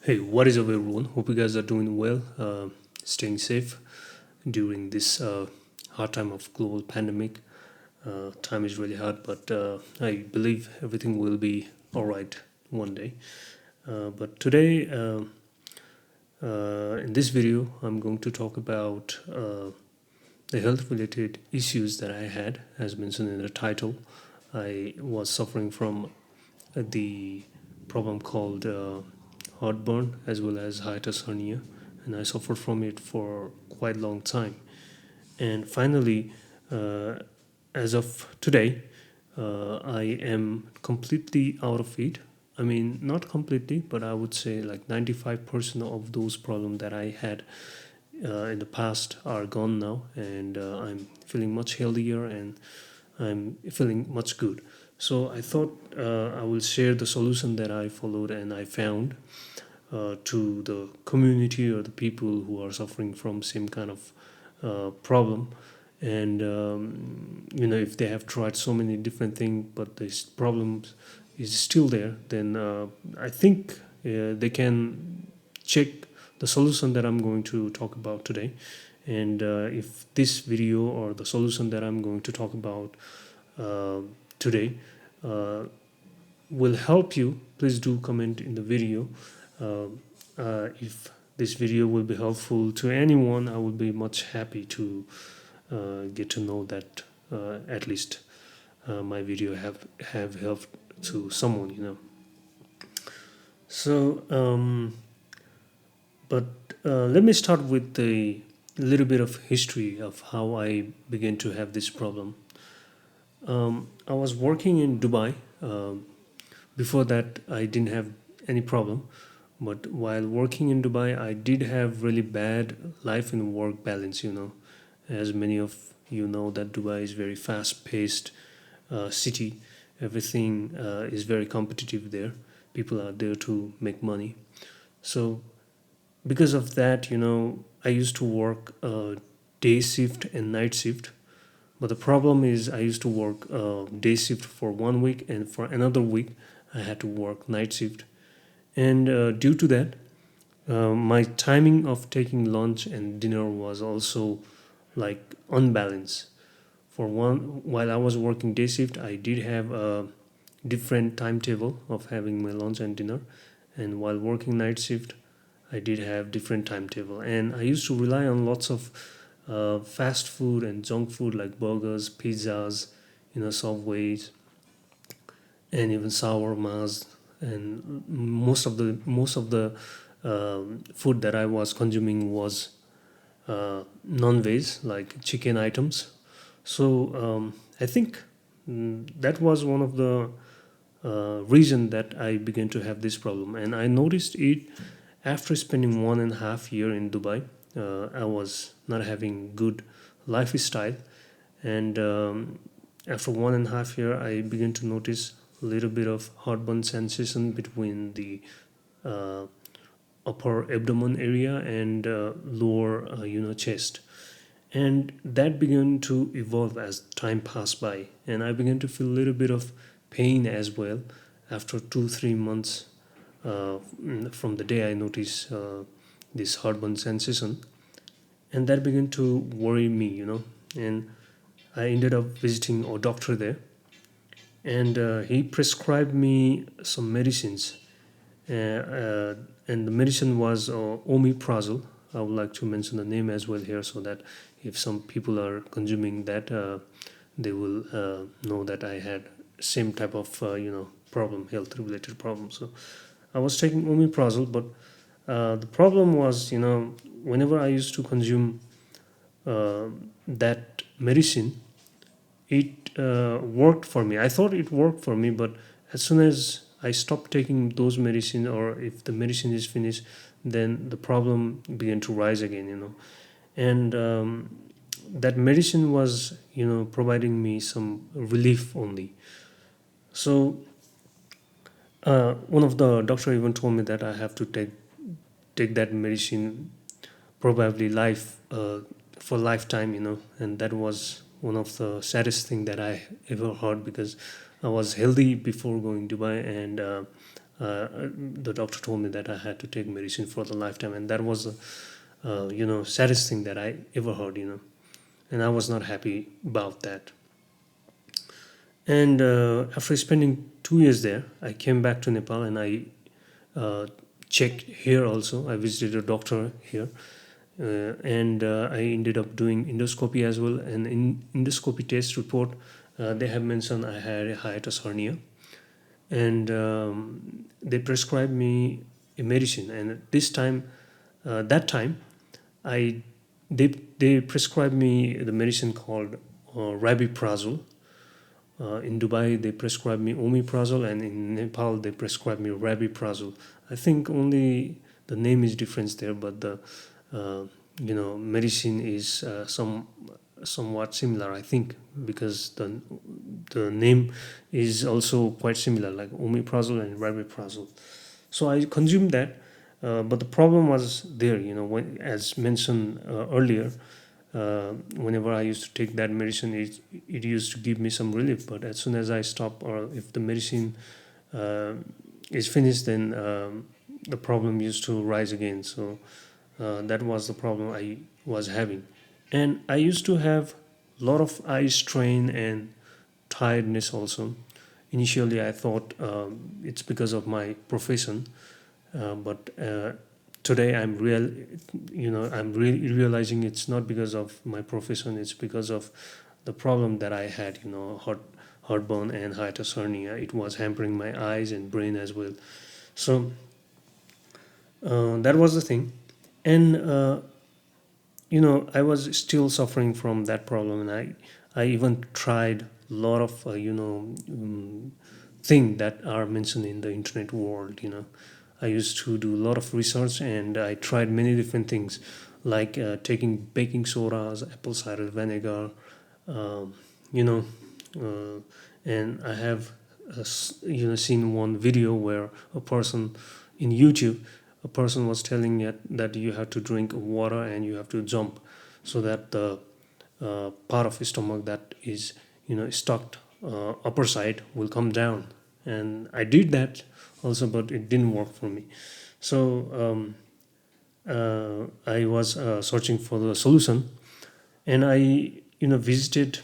Hey, what is up, everyone? Hope you guys are doing well, staying safe during this hard time of global pandemic. Time is really hard, but I believe everything will be all right one day. But today, in this video, I'm going to talk about the health-related issues that I had, as mentioned in the title. I was suffering from the problem called heartburn as well as hiatus hernia, and I suffered from it for quite a long time. And finally, uh, as of today, I am completely out of it. I mean, not completely, but I would say like 95% of those problems that I had in the past are gone now, and I'm feeling much healthier and I'm feeling much good. So I thought I will share the solution that I followed and I found to the community or the people who are suffering from same kind of problem. And if they have tried so many different things, but this problem is still there, then I think they can check the solution that I'm going to talk about today. And if this video or the solution that I'm going to talk about uh, today uh, will help you, please do comment in the video. Uh, if this video will be helpful to anyone, I will be much happy to get to know that at least my video have helped to someone, So, but let me start with a little bit of history of how I began to have this problem. I was working in Dubai. Before that, I didn't have any problem. But while working in Dubai, I did have really bad life and work balance, As many of you know, that Dubai is very fast-paced city. Everything is very competitive there. People are there to make money. So because of that, I used to work day shift and night shift. But the problem is, I used to work day shift for 1 week, and for another week, I had to work night shift. And due to that, my timing of taking lunch and dinner was also like unbalanced. For one, while I was working day shift, I did have a different timetable of having my lunch and dinner, and while working night shift, I did have different timetable. And I used to rely on lots of fast food and junk food like burgers, pizzas, subways, and even shawarmas. And most of the food that I was consuming was non-veg, like chicken items. So I think that was one of the reason that I began to have this problem, and I noticed it after spending 1.5 year in Dubai. I was not having good lifestyle, and after 1.5 year, I began to notice a little bit of heartburn sensation between the uh, upper abdomen area and lower chest, and that began to evolve as time passed by, and I began to feel a little bit of pain as well after 2 3 months from the day I noticed this heartburn sensation, and that began to worry me, and I ended up visiting a doctor there, and he prescribed me some medicines, and the medicine was omeprazole. I would like to mention the name as well here, so that if some people are consuming that, they will know that I had same type of problem, health related problem. So I was taking omeprazole, but the problem was, whenever I used to consume uh, that medicine, it worked for me. I thought it worked for me, but as soon as I stopped taking those medicine, or if the medicine is finished, then the problem began to rise again, and that medicine was, providing me some relief only. So one of the doctor even told me that I have to take that medicine probably life for lifetime, and that was one of the saddest thing that I ever heard, because I was healthy before going Dubai, and the doctor told me that I had to take medicine for the lifetime, and that was the saddest thing that I ever heard. And I was not happy about that. And after spending 2 years there, I came back to Nepal, and I uh, checked here also. I visited a doctor here, and I ended up doing endoscopy as well. And in endoscopy test report, they have mentioned I had a hiatus hernia, and they prescribed me a medicine. And at this time, that time, I they prescribed me the medicine called rabiprazole. In Dubai, they prescribed me omeprazole, and in Nepal, they prescribed me rabiprazole. I think only the name is different there, but the medicine is somewhat similar. I think because the name is also quite similar, like omeprazole and rabiprazole. So I consumed that, but the problem was there. As mentioned earlier, whenever I used to take that medicine, it used to give me some relief. But as soon as I stop, or if the medicine uh, is finished, then the problem used to rise again. So that was the problem I was having, and I used to have a lot of eye strain and tiredness also. Initially, I thought it's because of my profession, but today I'm really realizing it's not because of my profession. It's because of the problem that I had, heartburn and hiatus hernia. It was hampering my eyes and brain as well. So that was the thing. And I was still suffering from that problem, and I even tried a lot of thing that are mentioned in the internet world. I used to do a lot of research, and I tried many different things, like taking baking sodas, apple cider vinegar, um, you know uh, and I have seen one video where a person in YouTube, a person was telling it that you have to drink water and you have to jump, so that the part of the stomach that is stuck upper side will come down. And I did that also, but it didn't work for me. So I was searching for the solution, and I visited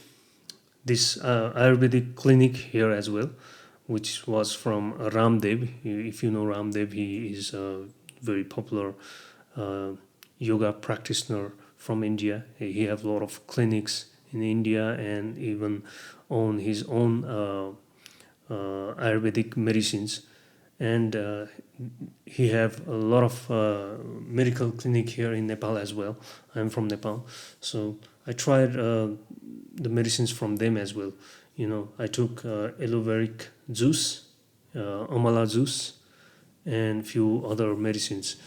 this Ayurvedic clinic here as well, which was from Ramdev. If you know Ramdev, he is a very popular uh, yoga practitioner from India. He have a lot of clinics in India, and even own his own Ayurvedic medicines. And he have a lot of medical clinic here in Nepal as well. I'm from Nepal, so I tried the medicines from them as well. I took aloe vera juice, amala juice, and few other medicines,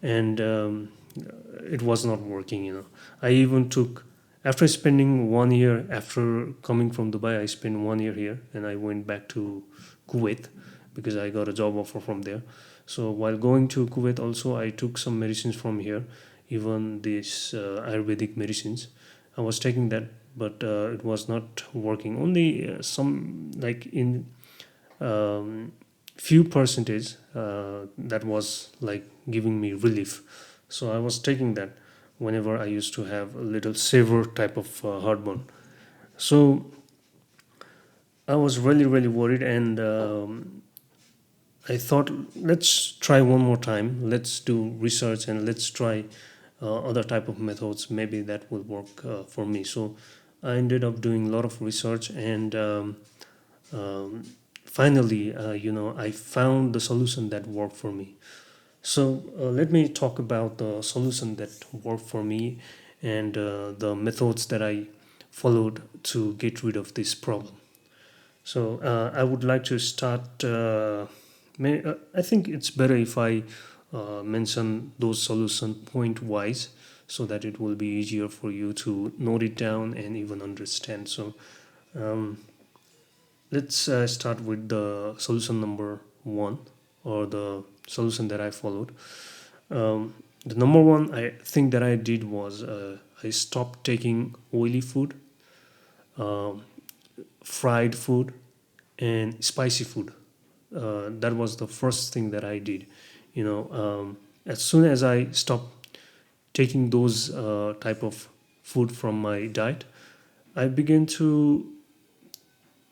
and it was not working. I even took, after spending 1 year, after coming from Dubai, I spent 1 year here, and I went back to Kuwait because I got a job offer from there. So while going to Kuwait, also I took some medicines from here, even these Ayurvedic medicines. I was taking that, but it was not working. Only some, like in um, few percentage that was like giving me relief. So I was taking that whenever I used to have a little severe type of heartburn. So I was really really worried, and I thought, let's try one more time. Let's do research and let's try other type of methods. Maybe that will work for me. So I ended up doing a lot of research, and um, finally, I found the solution that worked for me. So let me talk about the solution that worked for me, and the methods that I followed to get rid of this problem. So I would like to start. I think it's better if I mention those solution point wise, so that it will be easier for you to note it down and even understand. So um, let's start with the solution number one, or the solution that I followed. The number one I think that I did was I stopped taking oily food, um, fried food, and spicy food. that was the first thing that I did. As soon as I stopped taking those type of food from my diet, I began to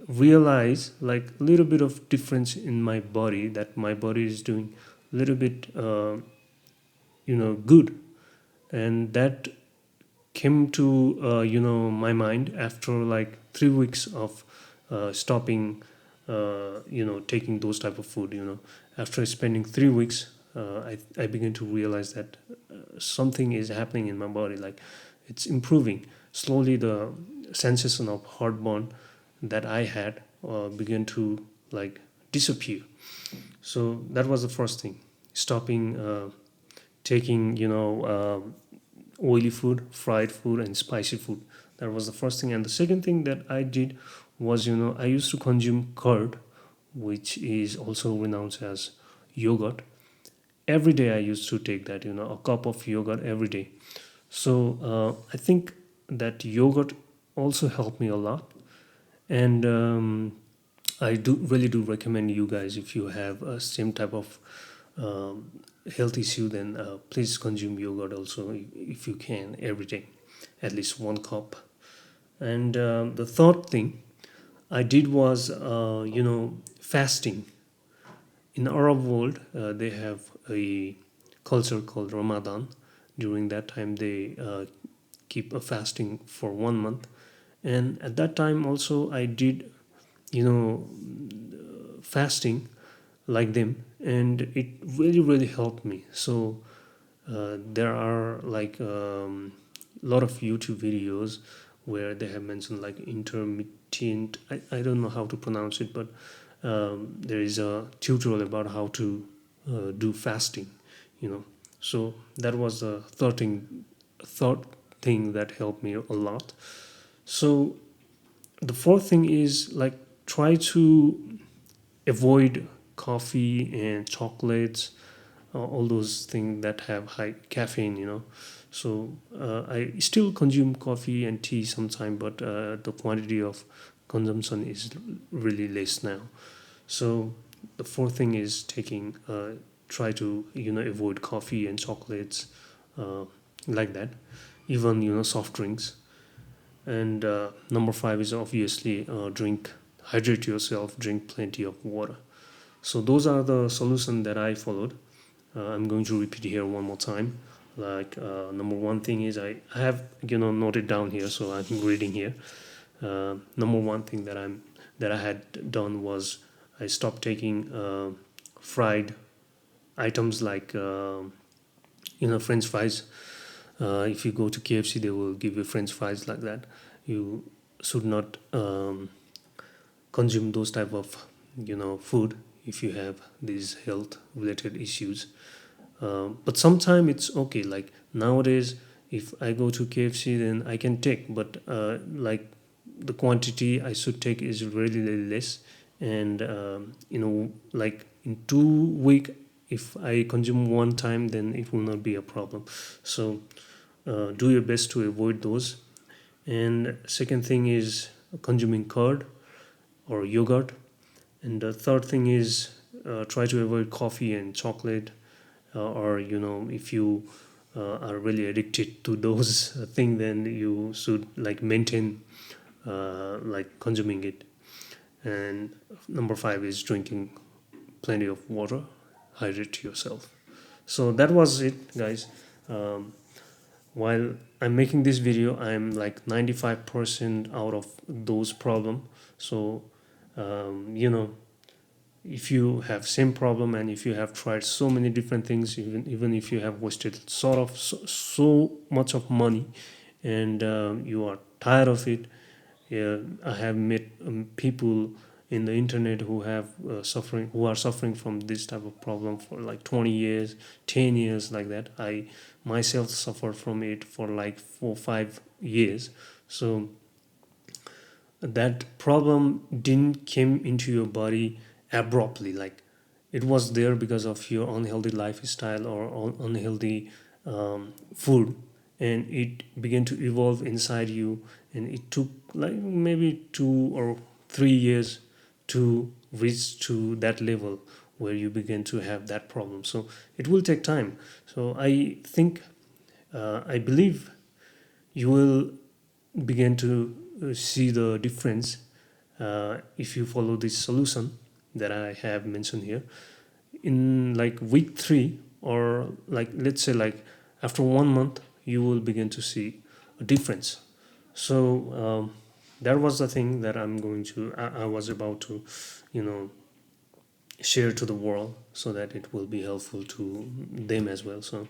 realize like a little bit of difference in my body, that my body is doing a little bit good. And that came to my mind after like 3 weeks of stopping taking those type of food. After spending 3 weeks, I began to realize that something is happening in my body, like it's improving slowly. The sensation of heartburn that I had began to like disappear. So that was the first thing, stopping taking oily food, fried food, and spicy food. That was the first thing. And the second thing that I did was, I used to consume curd, which is also renounced as yogurt. Every day I used to take that, a cup of yogurt every day. So I think that yogurt also helped me a lot. And I do really do recommend you guys, if you have a same type of um, health issue, then please consume yogurt also, if you can, every day, at least 1 cup. And the third thing I did was fasting. In Arab world, they have a culture called Ramadan. During that time, they keep a fasting for 1 month. And at that time also I did you know fasting like them, and it really really helped me. So there are like a lot of YouTube videos where they have mentioned like intermittent, I don't know how to pronounce it, but there is a tutorial about how to do fasting. So that was the third thing that helped me a lot. So the fourth thing is like try to avoid coffee and chocolates, all those things that have high caffeine. So I still consume coffee and tea sometime, but the quantity of consumption is really less now. So the fourth thing is taking try to avoid coffee and chocolates, uh, like that, even soft drinks. And number five is obviously hydrate yourself, drink plenty of water. So those are the solutions that I followed. I'm going to repeat here one more time. Like number one thing is I have noted down here, so I'm reading here. Number one thing that I had done was I stopped taking fried items like French fries. If you go to KFC, they will give you French fries like that. You should not consume those type of food if you have these health related issues. But sometimes it's okay. Like nowadays, if I go to KFC, then I can take, but like the quantity I should take is really, really less. And like in 2 week, if I consume one time, then it will not be a problem. So do your best to avoid those. And second thing is consuming curd or yogurt. And the third thing is try to avoid coffee and chocolate, or if you are really addicted to those things, then you should like maintain like consuming it. And number five is drinking plenty of water, hydrate yourself. So that was it, guys. um, while I'm making this video, I'm like 95% out of those problem. So if you have same problem, and if you have tried so many different things, even if you have wasted so much of money, and you are tired of it. Yeah, I have met people in the internet who are suffering from this type of problem for like 20 years, 10 years, like that. I myself suffered from it for like 4 5 years. So that problem didn't came into your body abruptly. Like it was there because of your unhealthy lifestyle or unhealthy food, and it began to evolve inside you. And it took like maybe 2 or 3 years to reach to that level where you begin to have that problem. So it will take time. So I think, I believe you will begin to see the difference if you follow this solution that I have mentioned here. In like week 3, or like let's say like after 1 month, you will begin to see a difference. So that was the thing that I was about to, you know, share to the world, so that it will be helpful to them as well. So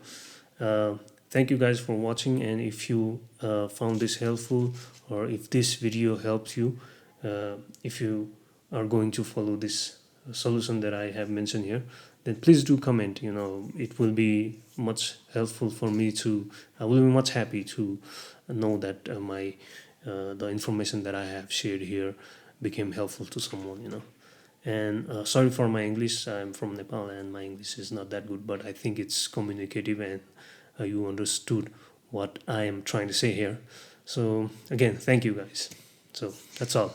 uh, thank you guys for watching, and if you found this helpful, or if this video helps you, if you are going to follow this solution that I have mentioned here, then please do comment. You know, it will be much helpful for me to, I will be much happy to know that my the information that I have shared here became helpful to someone, you know. And sorry for my English. I'm from Nepal and my English is not that good, but I think it's communicative, and you understood what I am trying to say here. So again, thank you guys. So that's all.